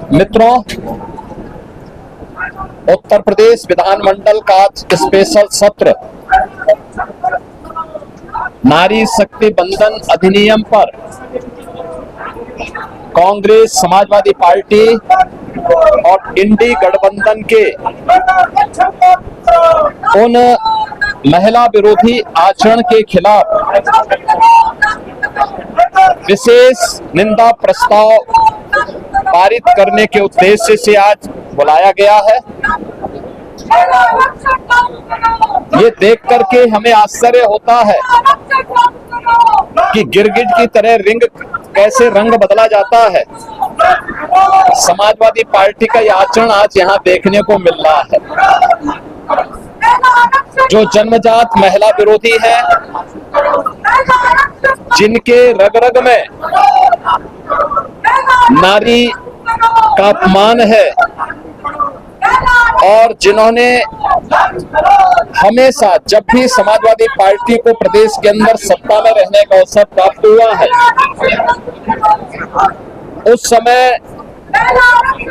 मित्रों, उत्तर प्रदेश विधानमंडल का स्पेशल सत्र नारी शक्ति बंधन अधिनियम पर कांग्रेस, समाजवादी पार्टी और इंडी गठबंधन के उन महिला विरोधी आचरण के खिलाफ विशेष निंदा प्रस्ताव पारित करने के उद्देश्य से आज बुलाया गया है। ये देख करके हमें आश्चर्य होता है कि गिरगिट की तरह कैसे रंग बदला जाता है। समाजवादी पार्टी का यह आचरण आज यहाँ देखने को मिल रहा है, जो जन्मजात महिला विरोधी है, जिनके रग रग में नारी का अपमान है और जिन्होंने हमेशा जब भी समाजवादी पार्टी को प्रदेश के अंदर सत्ता में रहने का अवसर प्राप्त हुआ है, उस समय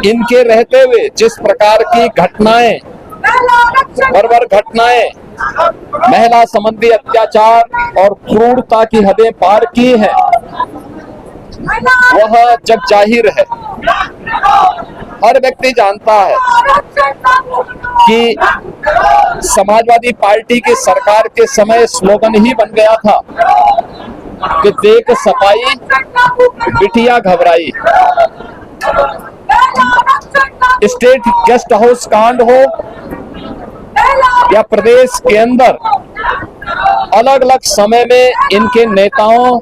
इनके रहते हुए जिस प्रकार की घटनाएं, बर्बर घटनाएं, महिला संबंधी अत्याचार और क्रूरता की हदें पार की हैं, वह जग जाहिर है। हर व्यक्ति जानता है कि समाजवादी पार्टी की सरकार के समय स्लोगन ही बन गया था कि देख सफाई बिटिया घबराई। स्टेट गेस्ट हाउस कांड हो या प्रदेश के अंदर अलग अलग समय में इनके नेताओं,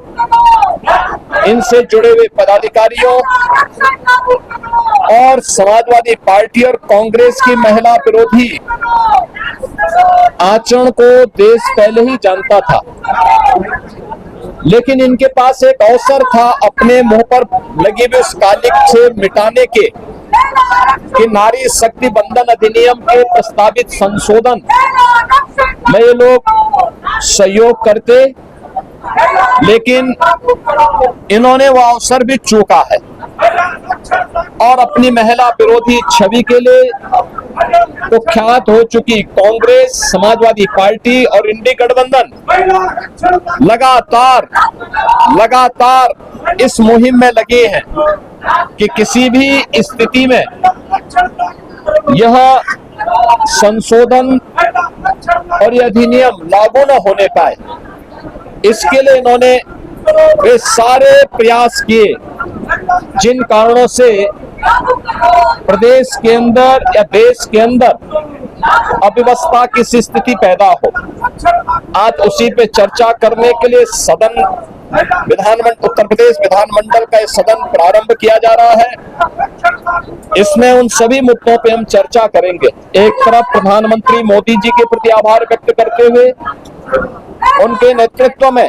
इनसे जुड़े हुए पदाधिकारियों और समाजवादी पार्टी और कांग्रेस की महिला विरोधी आचरण को देश पहले ही जानता था, लेकिन इनके पास एक अवसर था अपने मुंह पर लगी हुई उस कालिक से मिटाने के कि नारी शक्ति बंधन अधिनियम के प्रस्तावित संशोधन में ये लोग सहयोग करते, लेकिन इन्होंने वह अवसर भी चूका है और अपनी महिला विरोधी छवि के लिए कुख्यात हो चुकी कांग्रेस, समाजवादी पार्टी और इंडी गठबंधन लगातार इस मुहिम में लगे हैं कि किसी भी स्थिति में यह संशोधन और यह अधिनियम लागू न होने पाए। इसके लिए इन्होंने वे सारे प्रयास किए जिन कारणों से प्रदेश के अंदर या देश के अंदर अव्यवस्था की स्थिति पैदा हो। आज उसी पे चर्चा करने के लिए सदन उत्तर प्रदेश विधानमंडल का सदन प्रारंभ किया जा रहा है। इसमें उन सभी मुद्दों पे हम चर्चा करेंगे। एक तरफ प्रधानमंत्री मोदी जी के प्रति आभार व्यक्त करते हुए उनके नेतृत्व में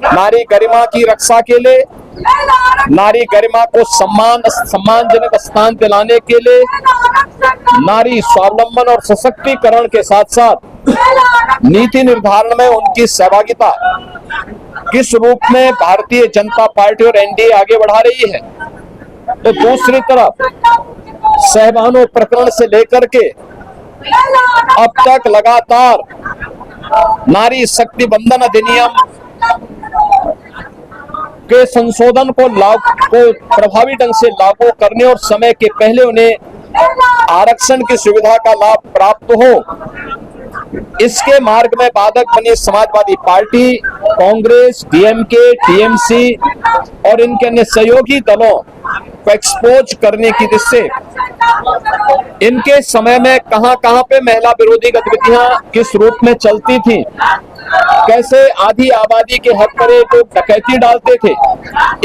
नारी गरिमा की रक्षा के लिए, नारी गरिमा को सम्मानजनक स्थान दिलाने के लिए, नारी स्वावलंबन और सशक्तिकरण के साथ साथ नीति निर्धारण में उनकी सहभागिता किस रूप में भारतीय जनता पार्टी और एनडीए आगे बढ़ा रही है, तो दूसरी तरफ सहबानो प्रकरण से लेकर के अब तक लगातार नारी शक्ति बंधन अधिनियम के संशोधन को प्रभावी ढंग से लागू करने और समय के पहले उन्हें आरक्षण की सुविधा का लाभ प्राप्त हो, इसके मार्ग में बाधक बनी Samajwadi party, Congress, DMK, TMC और इनके अन्य सहयोगी दलों को एक्सपोज करने की दृष्टि से इनके समय में कहां पे महिला विरोधी गतिविधियां किस रूप में चलती थी, कैसे आधी आबादी के हक पर लोग डकैती डालते थे,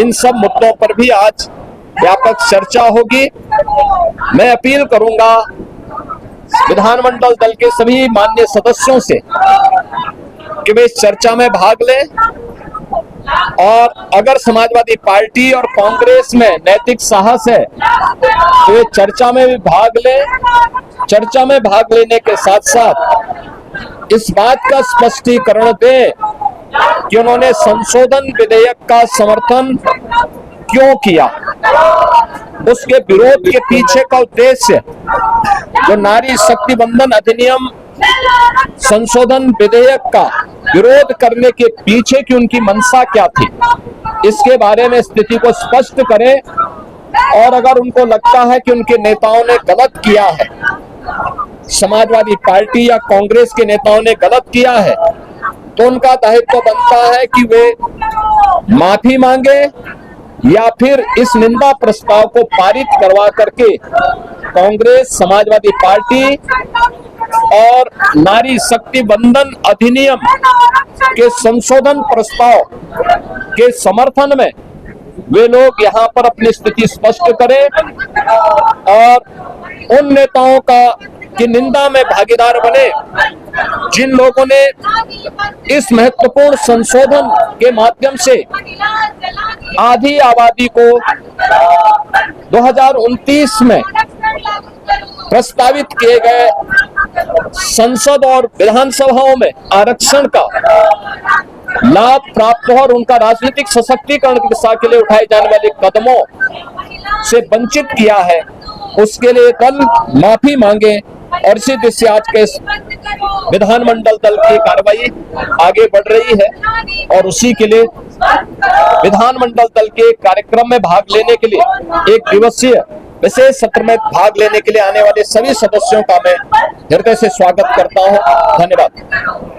इन सब मुद्दों पर भी आज व्यापक चर्चा होगी। मैं अपील करूंगा विधानमंडल दल के सभी माननीय सदस्यों से कि वे इस चर्चा में भाग लें और अगर समाजवादी पार्टी और कांग्रेस में नैतिक साहस है तो वे चर्चा में भी भाग लें। चर्चा में भाग लेने के साथ साथ इस बात का स्पष्टीकरण दें कि उन्होंने संशोधन विधेयक का समर्थन क्यों किया। उसके विरोध के पीछे का उद्देश्य, जो नारी शक्ति बंधन अधिनियम संशोधन विधेयक का विरोध करने के पीछे की उनकी मंशा क्या थी, इसके बारे में स्थिति को स्पष्ट करें। और अगर उनको लगता है कि उनके नेताओं ने गलत किया है, समाजवादी पार्टी या कांग्रेस के नेताओं ने गलत किया है, तो उनका दायित्व बनता है कि वे माफी मांगे या फिर इस निंदा प्रस्ताव को पारित करवा करके कांग्रेस, समाजवादी पार्टी और नारी शक्ति बंधन अधिनियम के संशोधन प्रस्ताव के समर्थन में वे लोग यहां पर अपनी स्थिति स्पष्ट करें और उन नेताओं का की निंदा में भागीदार बने जिन लोगों ने इस महत्वपूर्ण संशोधन के माध्यम से आधी आबादी को 2029 में प्रस्तावित किए गए संसद और विधानसभाओं में आरक्षण का लाभ प्राप्त हो और उनका राजनीतिक सशक्तिकरण की दिशा के लिए उठाए जाने वाले कदमों से वंचित किया है, उसके लिए दल माफी मांगे। और इसी दिशा से आज के विधानमंडल दल की कार्रवाई आगे बढ़ रही है और उसी के लिए विधानमंडल दल के कार्यक्रम में भाग लेने के लिए एक दिवसीय विशेष सत्र में भाग लेने के लिए आने वाले सभी सदस्यों का मैं हृदय से स्वागत करता हूं। धन्यवाद।